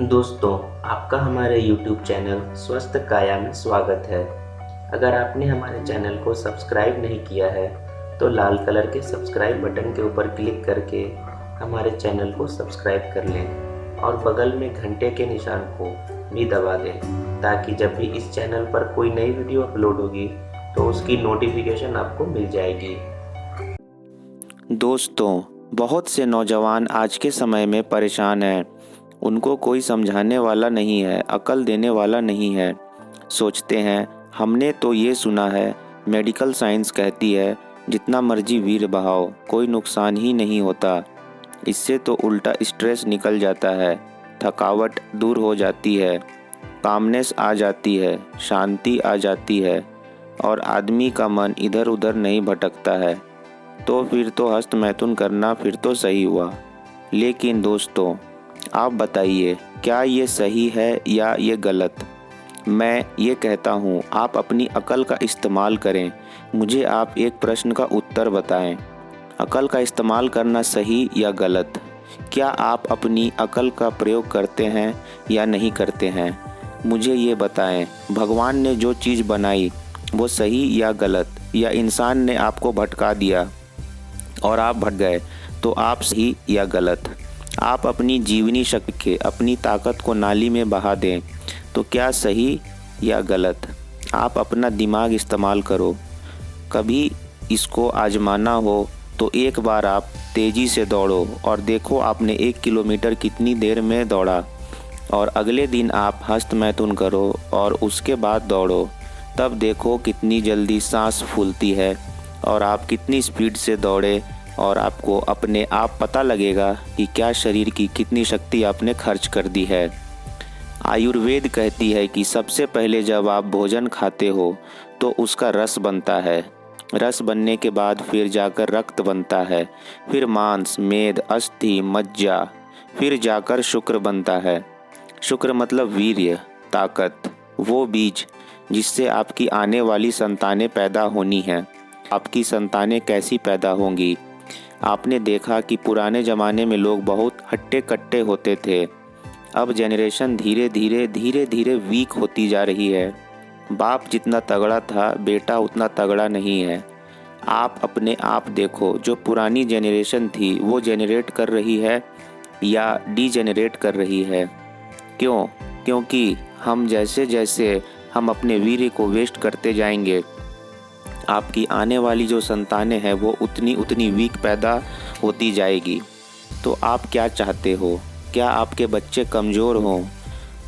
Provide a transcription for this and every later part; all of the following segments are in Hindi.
दोस्तों, आपका हमारे YouTube चैनल स्वस्थ काया में स्वागत है। अगर आपने हमारे चैनल को सब्सक्राइब नहीं किया है तो लाल कलर के सब्सक्राइब बटन के ऊपर क्लिक करके हमारे चैनल को सब्सक्राइब कर लें और बगल में घंटे के निशान को भी दबा दें ताकि जब भी इस चैनल पर कोई नई वीडियो अपलोड होगी तो उसकी नोटिफिकेशन आपको मिल जाएगी। दोस्तों, बहुत से नौजवान आज के समय में परेशान हैं। उनको कोई समझाने वाला नहीं है, अकल देने वाला नहीं है। सोचते हैं हमने तो ये सुना है, मेडिकल साइंस कहती है जितना मर्जी वीर बहाओ, कोई नुकसान ही नहीं होता। इससे तो उल्टा स्ट्रेस निकल जाता है, थकावट दूर हो जाती है, कामनेस आ जाती है, शांति आ जाती है और आदमी का मन इधर उधर नहीं भटकता है। तो फिर तो हस्त मैथुन करना फिर तो सही हुआ। लेकिन दोस्तों, आप बताइए क्या ये सही है या ये गलत? मैं ये कहता हूँ आप अपनी अकल का इस्तेमाल करें। मुझे आप एक प्रश्न का उत्तर बताएं। अकल का इस्तेमाल करना सही या गलत? क्या आप अपनी अकल का प्रयोग करते हैं या नहीं करते हैं? मुझे ये बताएं। भगवान ने जो चीज़ बनाई वो सही या गलत, या इंसान ने आपको भटका दिया और आप भट गए तो आप सही या गलत? आप अपनी जीवनी शक्ति के, अपनी ताकत को नाली में बहा दें तो क्या सही या गलत? आप अपना दिमाग इस्तेमाल करो। कभी इसको आजमाना हो तो एक बार आप तेज़ी से दौड़ो और देखो आपने 1 किलोमीटर कितनी देर में दौड़ा, और अगले दिन आप हस्त मैथुन करो और उसके बाद दौड़ो। तब देखो कितनी जल्दी सांस फूलती है और आप कितनी स्पीड से दौड़े, और आपको अपने आप पता लगेगा कि क्या शरीर की कितनी शक्ति आपने खर्च कर दी है। आयुर्वेद कहती है कि सबसे पहले जब आप भोजन खाते हो तो उसका रस बनता है। रस बनने के बाद फिर जाकर रक्त बनता है, फिर मांस, मेद, अस्थि, मज्जा, फिर जाकर शुक्र बनता है। शुक्र मतलब वीर्य, ताकत, वो बीज जिससे आपकी आने वाली संतानें पैदा होनी हैं। आपकी संतानें कैसी पैदा होंगी? आपने देखा कि पुराने ज़माने में लोग बहुत हट्टे कट्टे होते थे। अब जनरेशन धीरे धीरे वीक होती जा रही है। बाप जितना तगड़ा था, बेटा उतना तगड़ा नहीं है। आप अपने आप देखो, जो पुरानी जनरेशन थी वो जनरेट कर रही है या डीजेनरेट कर रही है? क्यों? क्योंकि हम जैसे जैसे हम अपने वीर्य को वेस्ट करते जाएंगे, आपकी आने वाली जो संतानें हैं वो उतनी वीक पैदा होती जाएगी। तो आप क्या चाहते हो? क्या आपके बच्चे कमज़ोर हों?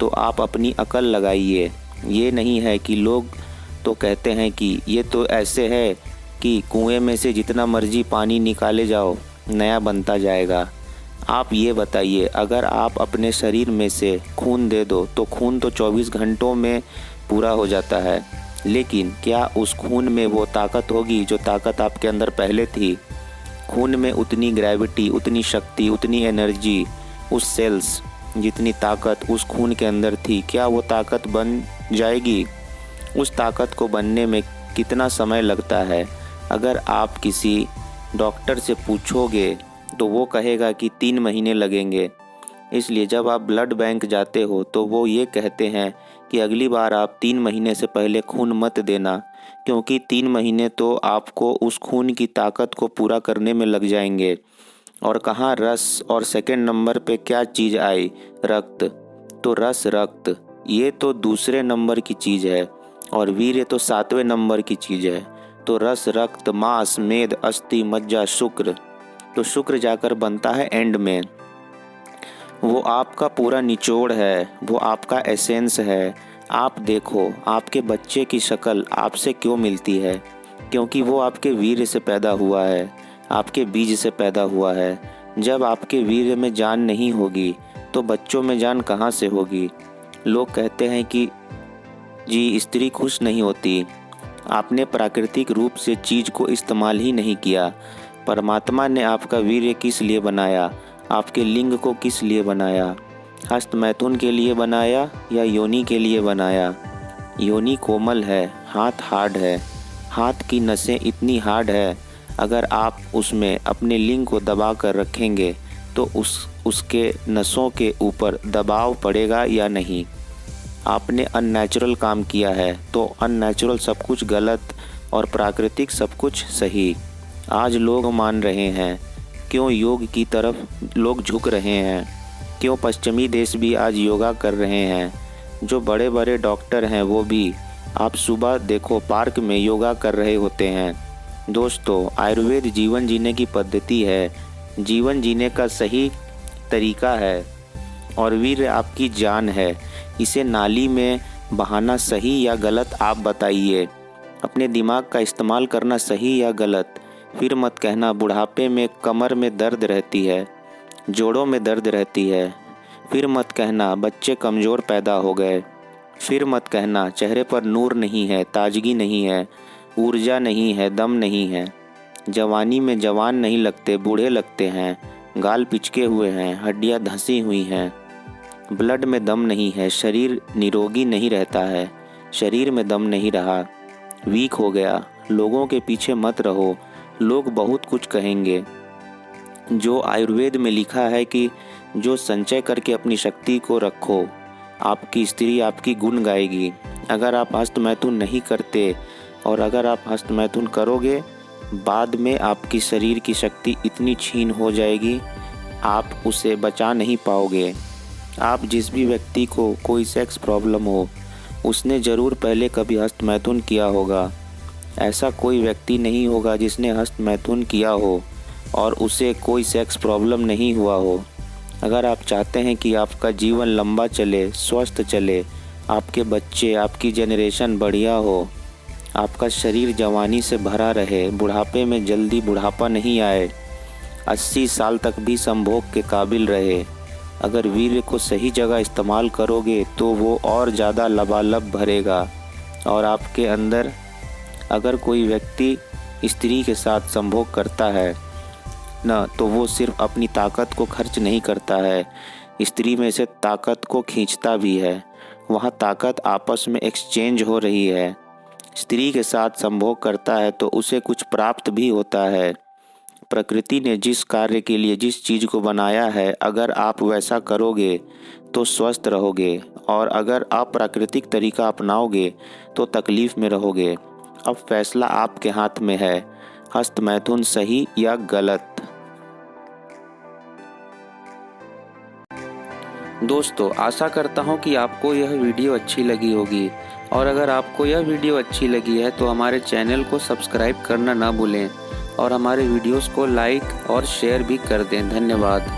तो आप अपनी अकल लगाइए। ये नहीं है कि लोग तो कहते हैं कि ये तो ऐसे है कि कुएं में से जितना मर्जी पानी निकाले जाओ, नया बनता जाएगा। आप ये बताइए, अगर आप अपने शरीर में से खून दे दो तो खून तो 24 घंटों में पूरा हो जाता है, लेकिन क्या उस खून में वो ताकत होगी जो ताकत आपके अंदर पहले थी? खून में उतनी ग्रेविटी, उतनी शक्ति, उतनी एनर्जी, उस सेल्स जितनी ताकत उस खून के अंदर थी, क्या वो ताकत बन जाएगी? उस ताकत को बनने में कितना समय लगता है? अगर आप किसी डॉक्टर से पूछोगे तो वो कहेगा कि 3 महीने लगेंगे। इसलिए जब आप ब्लड बैंक जाते हो तो वो ये कहते हैं कि अगली बार आप 3 महीने से पहले खून मत देना, क्योंकि 3 महीने तो आपको उस खून की ताकत को पूरा करने में लग जाएंगे। और कहाँ रस, और सेकंड नंबर पे क्या चीज़ आई? रक्त। तो रस, रक्त ये तो दूसरे नंबर की चीज़ है और वीर्य तो 7वें नंबर की चीज़ है। तो रस, रक्त, मांस, मेद, अस्थि, मज्जा, शुक्र। तो शुक्र जाकर बनता है एंड में। वो आपका पूरा निचोड़ है, वो आपका एसेंस है। आप देखो आपके बच्चे की शक्ल आपसे क्यों मिलती है? क्योंकि वो आपके वीर्य से पैदा हुआ है, आपके बीज से पैदा हुआ है। जब आपके वीर्य में जान नहीं होगी तो बच्चों में जान कहाँ से होगी? लोग कहते हैं कि जी स्त्री खुश नहीं होती। आपने प्राकृतिक रूप से चीज़ को इस्तेमाल ही नहीं किया। परमात्मा ने आपका वीर्य किस लिए बनाया? आपके लिंग को किस लिए बनाया? हस्त मैथुन के लिए बनाया या योनि के लिए बनाया? योनि कोमल है, हाथ हार्ड है। हाथ की नसें इतनी हार्ड है, अगर आप उसमें अपने लिंग को दबा कर रखेंगे तो उस उसके नसों के ऊपर दबाव पड़ेगा या नहीं। आपने अननेचुरल काम किया है तो अननेचुरल सब कुछ गलत और प्राकृतिक सब कुछ सही। आज लोग मान रहे हैं, क्यों योग की तरफ लोग झुक रहे हैं, क्यों पश्चिमी देश भी आज योगा कर रहे हैं। जो बड़े बड़े डॉक्टर हैं वो भी आप सुबह देखो पार्क में योगा कर रहे होते हैं। दोस्तों, आयुर्वेद जीवन जीने की पद्धति है, जीवन जीने का सही तरीका है और वीर्य आपकी जान है। इसे नाली में बहाना सही या गलत आप बताइए। अपने दिमाग का इस्तेमाल करना सही या गलत। फिर मत कहना बुढ़ापे में कमर में दर्द रहती है, जोड़ों में दर्द रहती है। फिर मत कहना बच्चे कमज़ोर पैदा हो गए। फिर मत कहना चेहरे पर नूर नहीं है, ताजगी नहीं है, ऊर्जा नहीं है, दम नहीं है। जवानी में जवान नहीं लगते, बूढ़े लगते हैं। गाल पिचके हुए हैं, हड्डियां धंसी हुई हैं। ब्लड में दम नहीं है, शरीर निरोगी नहीं रहता है। शरीर में दम नहीं रहा, वीक हो गया। लोगों के पीछे मत रहो, लोग बहुत कुछ कहेंगे। जो आयुर्वेद में लिखा है कि जो संचय करके अपनी शक्ति को रखो, आपकी स्त्री आपकी गुण गाएगी। अगर आप हस्तमैथुन नहीं करते और अगर आप हस्तमैथुन करोगे, बाद में आपकी शरीर की शक्ति इतनी क्षीण हो जाएगी, आप उसे बचा नहीं पाओगे। आप जिस भी व्यक्ति को कोई सेक्स प्रॉब्लम हो, उसने ज़रूर पहले कभी हस्तमैथुन किया होगा। ऐसा कोई व्यक्ति नहीं होगा जिसने हस्तमैथुन किया हो और उसे कोई सेक्स प्रॉब्लम नहीं हुआ हो। अगर आप चाहते हैं कि आपका जीवन लंबा चले, स्वस्थ चले, आपके बच्चे, आपकी जनरेशन बढ़िया हो, आपका शरीर जवानी से भरा रहे, बुढ़ापे में जल्दी बुढ़ापा नहीं आए, 80 साल तक भी संभोग के काबिल रहे, अगर वीर्य को सही जगह इस्तेमाल करोगे तो वो और ज़्यादा लबालब भरेगा। और आपके अंदर अगर कोई व्यक्ति स्त्री के साथ संभोग करता है ना, तो वो सिर्फ अपनी ताकत को खर्च नहीं करता है, स्त्री में से ताकत को खींचता भी है। वहाँ ताकत आपस में एक्सचेंज हो रही है। स्त्री के साथ संभोग करता है तो उसे कुछ प्राप्त भी होता है। प्रकृति ने जिस कार्य के लिए जिस चीज़ को बनाया है, अगर आप वैसा करोगे तो स्वस्थ रहोगे और अगर आप प्राकृतिक तरीका अपनाओगे तो तकलीफ़ में रहोगे। अब फैसला आपके हाथ में है, हस्तमैथुन सही या गलत। दोस्तों, आशा करता हूँ कि आपको यह वीडियो अच्छी लगी होगी और अगर आपको यह वीडियो अच्छी लगी है तो हमारे चैनल को सब्सक्राइब करना ना भूलें और हमारे वीडियोस को लाइक और शेयर भी कर दें। धन्यवाद।